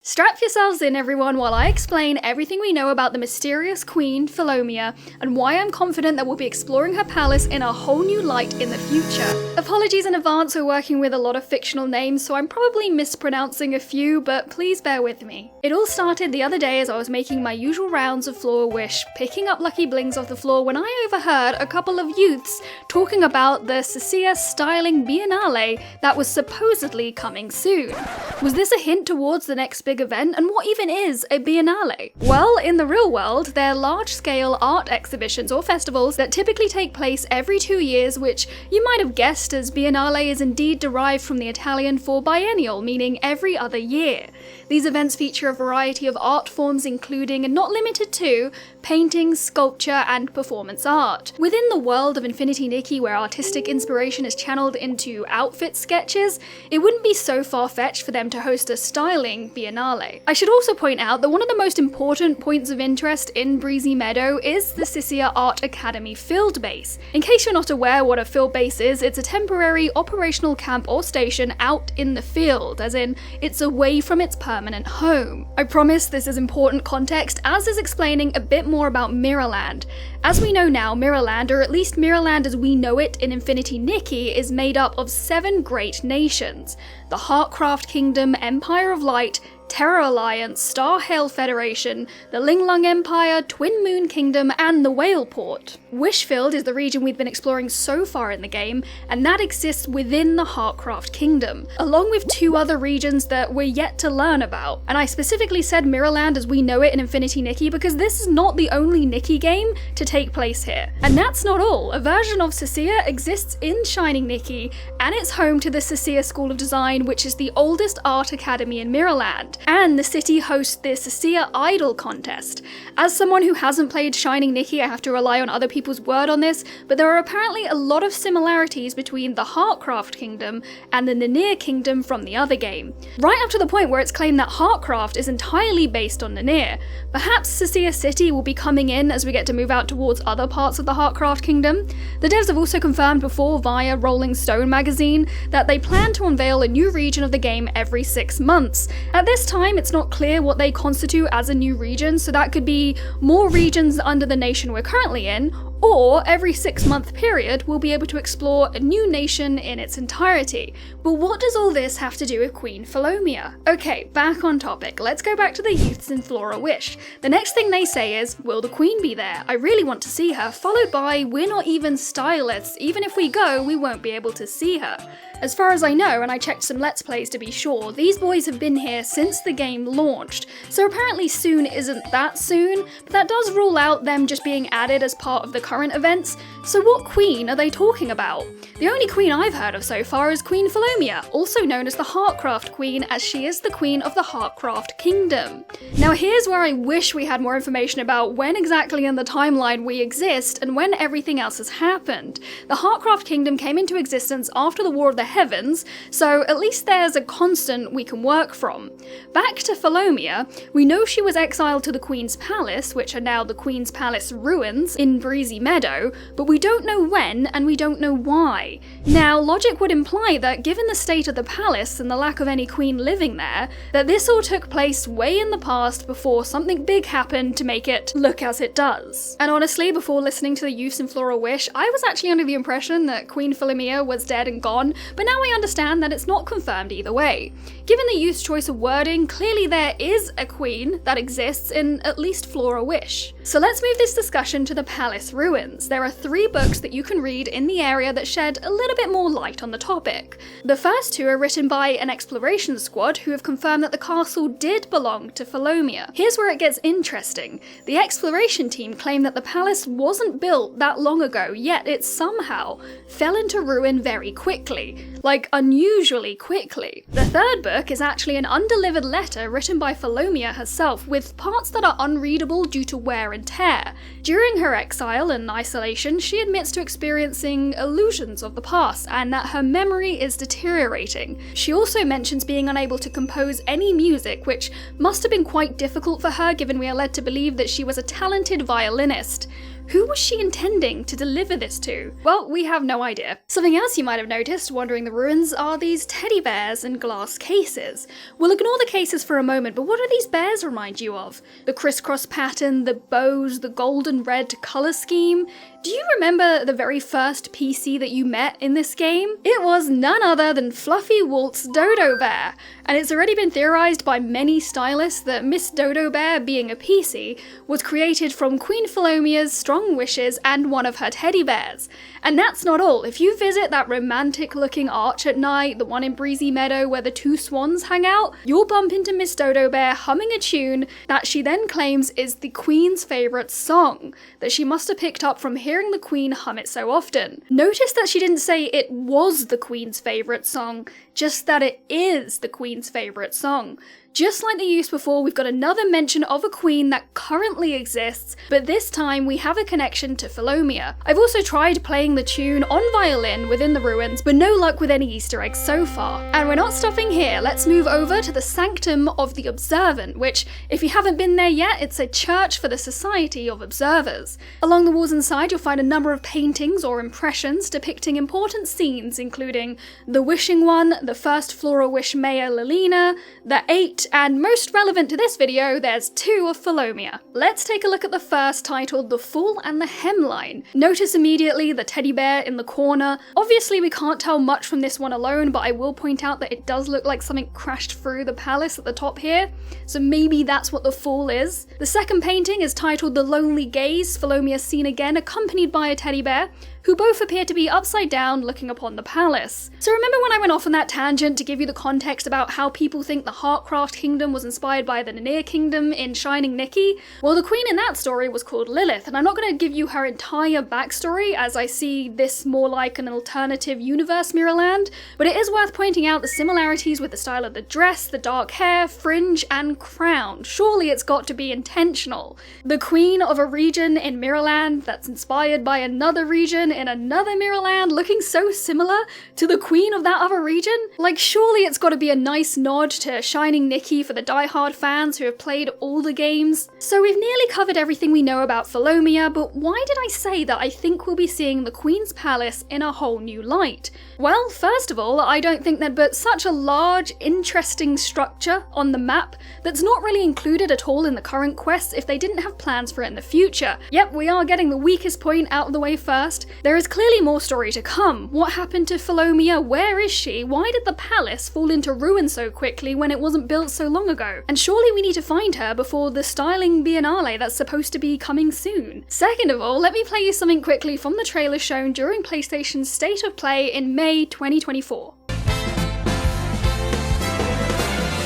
Strap yourselves in, everyone, while I explain everything we know about the mysterious Queen Philomia and why I'm confident that we'll be exploring her palace in a whole new light in the future. Apologies in advance, we're working with a lot of fictional names, so I'm probably mispronouncing a few, but please bear with me. It all started the other day as I was making my usual rounds of Flora Wish, picking up lucky blings off the floor when I overheard a couple of youths talking about the Cadaea styling biennale that was supposedly coming soon. Was this a hint towards the next big event, and what even is a biennale? Well, in the real world, they're large-scale art exhibitions or festivals that typically take place every 2 years, which you might have guessed, as biennale is indeed derived from the Italian for biennial, meaning every other year. These events feature a variety of art forms, including, and not limited to, painting, sculpture, and performance art. Within the world of Infinity Nikki, where artistic inspiration is channeled into outfit sketches, it wouldn't be so far-fetched for them to host a styling biennale. I should also point out that one of the most important points of interest in Breezy Meadow is the Cadaea Art Academy field base. In case you're not aware what a field base is, it's a temporary operational camp or station out in the field, as in, it's away from its permanent home. I promise this is important context, as is explaining a bit more about Miraland. As we know now, Miraland, or at least Miraland as we know it in Infinity Nikki, is made up of 7 great nations: the Heartcraft Kingdom, Empire of Light, Terror Alliance, Star Hail Federation, the Ling Lung Empire, Twin Moon Kingdom, and the Whale Port. Wishfield is the region we've been exploring so far in the game, and that exists within the Heartcraft Kingdom, along with 2 other regions that we're yet to learn about. And I specifically said Miraland as we know it in Infinity Nikki because this is not the only Nikki game to take place here. And that's not all. A version of Cadaea exists in Shining Nikki, and it's home to the Cadaea School of Design, which is the oldest art academy in Miraland. And the city hosts the Cadaea Idol contest. As someone who hasn't played Shining Nikki, I have to rely on other people's word on this, but there are apparently a lot of similarities between the Heartcraft Kingdom and the Nanir Kingdom from the other game. Right up to the point where it's claimed that Heartcraft is entirely based on Nanir. Perhaps Cadaea City will be coming in as we get to move out towards other parts of the Heartcraft Kingdom. The devs have also confirmed before via Rolling Stone magazine that they plan to unveil a new region of the game every 6 months. At this time, it's not clear what they constitute as a new region, so that could be more regions under the nation we're currently in, or every 6-month period we'll be able to explore a new nation in its entirety. But what does all this have to do with Queen Philomia? Okay, back on topic. Let's go back to the youths in Flora Wish. The next thing they say is, will the Queen be there? I really want to see her, followed by, we're not even stylists. Even if we go, we won't be able to see her. As far as I know, and I checked some Let's Plays to be sure, these boys have been here since the game launched, so apparently soon isn't that soon, but that does rule out them just being added as part of the current events. So what queen are they talking about? The only queen I've heard of so far is Queen Philomia, also known as the Heartcraft Queen, as she is the queen of the Heartcraft Kingdom. Now here's where I wish we had more information about when exactly in the timeline we exist and when everything else has happened. The Heartcraft Kingdom came into existence after the War of the Heavens, so at least there's a constant we can work from. Back to Philomia, we know she was exiled to the Queen's Palace, which are now the Queen's Palace ruins, in Breezy Meadow, but we don't know when and we don't know why. Now, logic would imply that given the state of the palace and the lack of any queen living there, that this all took place way in the past before something big happened to make it look as it does. And honestly, before listening to the youths in Flora Wish, I was actually under the impression that Queen Philomia was dead and gone, but now I understand that it's not confirmed either way. Given the youth's choice of wording, clearly there is a queen that exists in at least Flora Wish. So let's move this discussion to the palace ruins. There are 3 books that you can read in the area that shed a little bit more light on the topic. The first 2 are written by an exploration squad who have confirmed that the castle did belong to Philomia. Here's where it gets interesting. The exploration team claim that the palace wasn't built that long ago, yet it somehow fell into ruin very quickly. Like, unusually quickly. The 3rd book is actually an undelivered letter written by Philomia herself, with parts that are unreadable due to wear and tear. During her exile and isolation, she admits to experiencing illusions of the past, and that her memory is deteriorating. She also mentions being unable to compose any music, which must have been quite difficult for her given we are led to believe that she was a talented violinist. Who was she intending to deliver this to? Well, we have no idea. Something else you might have noticed wandering the ruins are these teddy bears in glass cases. We'll ignore the cases for a moment, but what do these bears remind you of? The crisscross pattern, the bows, the golden red colour scheme? Do you remember the very first PC that you met in this game? It was none other than Fluffy Walt's Dodo Bear, and it's already been theorized by many stylists that Miss Dodo Bear, being a PC, was created from Queen Philomia's strong wishes and one of her teddy bears. And that's not all. If you visit that romantic looking arch at night, the one in Breezy Meadow where the two swans hang out, you'll bump into Miss Dodo Bear humming a tune that she then claims is the Queen's favourite song, that she must have picked up from hearing the Queen hum it so often. Notice that she didn't say it was the Queen's favourite song, just that it is the Queen's favourite song. Just like the use before, we've got another mention of a queen that currently exists, but this time we have a connection to Philomia. I've also tried playing the tune on violin within the ruins, but no luck with any Easter eggs so far. And we're not stopping here, let's move over to the Sanctum of the Observant, which, if you haven't been there yet, it's a church for the Society of Observers. Along the walls inside, you'll find a number of paintings or impressions depicting important scenes, including the Wishing One, the First Floral Wish Mayor Lilina, the 8, and most relevant to this video, there's 2 of Philomia. Let's take a look at the first, titled The Fool and the Hemline. Notice immediately the teddy bear in the corner. Obviously we can't tell much from this one alone, but I will point out that it does look like something crashed through the palace at the top here, so maybe that's what the Fool is. The second painting is titled The Lonely Gaze, Philomia seen again accompanied by a teddy bear, who both appear to be upside down looking upon the palace. So remember when I went off on that tangent to give you the context about how people think the Heartcraft kingdom was inspired by the Nania kingdom in Shining Nikki? Well, the queen in that story was called Lilith, and I'm not going to give you her entire backstory as I see this more like an alternative universe Miraland, but it is worth pointing out the similarities with the style of the dress, the dark hair, fringe, and crown. Surely it's got to be intentional. The queen of a region in Miraland that's inspired by another region in another Miraland looking so similar to the queen of that other region? Like, surely it's got to be a nice nod to Shining Nikki for the die-hard fans who have played all the games. So we've nearly covered everything we know about Philomia, but why did I say that I think we'll be seeing the Queen's Palace in a whole new light? Well, first of all, I don't think there'd but such a large, interesting structure on the map that's not really included at all in the current quests if they didn't have plans for it in the future. Yep, we are getting the weakest point out of the way first. There is clearly more story to come. What happened to Philomia? Where is she? Why did the palace fall into ruin so quickly when it wasn't built so long ago? And surely we need to find her before the styling biennale that's supposed to be coming soon. Second of all, let me play you something quickly from the trailer shown during PlayStation's State of Play in May 2024.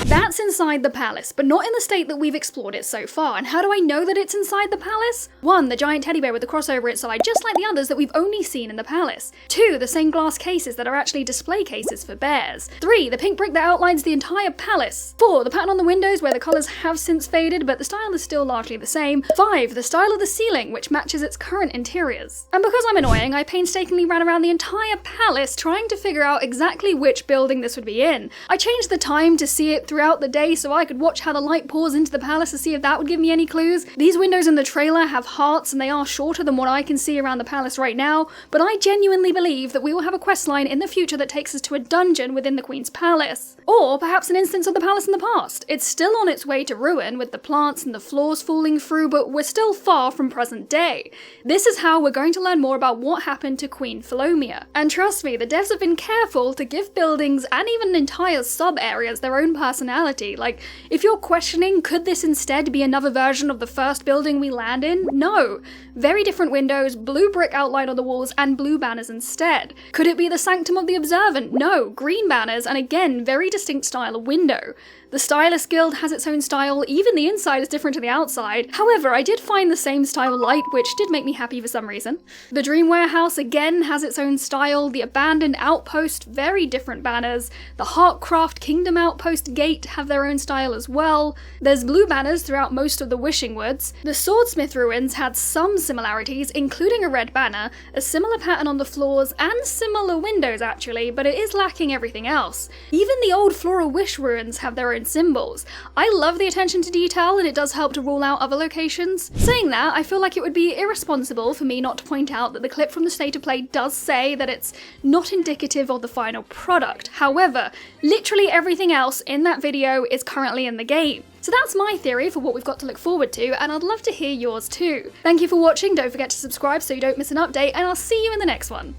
That's inside the palace, but not in the state that we've explored it so far. And how do I know that it's inside the palace? 1, the giant teddy bear with the cross over its side, just like the others that we've only seen in the palace. 2, the same glass cases that are actually display cases for bears. 3, the pink brick that outlines the entire palace. 4, the pattern on the windows where the colours have since faded, but the style is still largely the same. 5, the style of the ceiling, which matches its current interiors. And because I'm annoying, I painstakingly ran around the entire palace trying to figure out exactly which building this would be in. I changed the time to see it throughout the day so I could watch how the light pours into the palace to see if that would give me any clues. These windows in the trailer have hearts and they are shorter than what I can see around the palace right now, but I genuinely believe that we will have a questline in the future that takes us to a dungeon within the Queen's Palace. Or perhaps an instance of the palace in the past. It's still on its way to ruin with the plants and the floors falling through, but we're still far from present day. This is how we're going to learn more about what happened to Queen Philomia. And trust me, the devs have been careful to give buildings and even entire sub-areas their own personality. Like, if you're questioning, could this instead be another version of the first building we land in? No. Very different windows, blue brick outline on the walls, and blue banners instead. Could it be the Sanctum of the Observant? No. Green banners, and again, very distinct style of window. The Stylists Guild has its own style, even the inside is different to the outside. However, I did find the same style light, which did make me happy for some reason. The Dream Warehouse again has its own style, the Abandoned Outpost, very different banners. The Heartcraft Kingdom Outpost Gate have their their own style as well. There's blue banners throughout most of the Wishing Woods. The Swordsmith ruins had some similarities, including a red banner, a similar pattern on the floors, and similar windows actually, but it is lacking everything else. Even the old Floral Wish ruins have their own symbols. I love the attention to detail, and it does help to rule out other locations. Saying that, I feel like it would be irresponsible for me not to point out that the clip from the State of Play does say that it's not indicative of the final product. However, literally everything else in that video is currently in the game. So that's my theory for what we've got to look forward to, and I'd love to hear yours too. Thank you for watching, don't forget to subscribe so you don't miss an update, and I'll see you in the next one.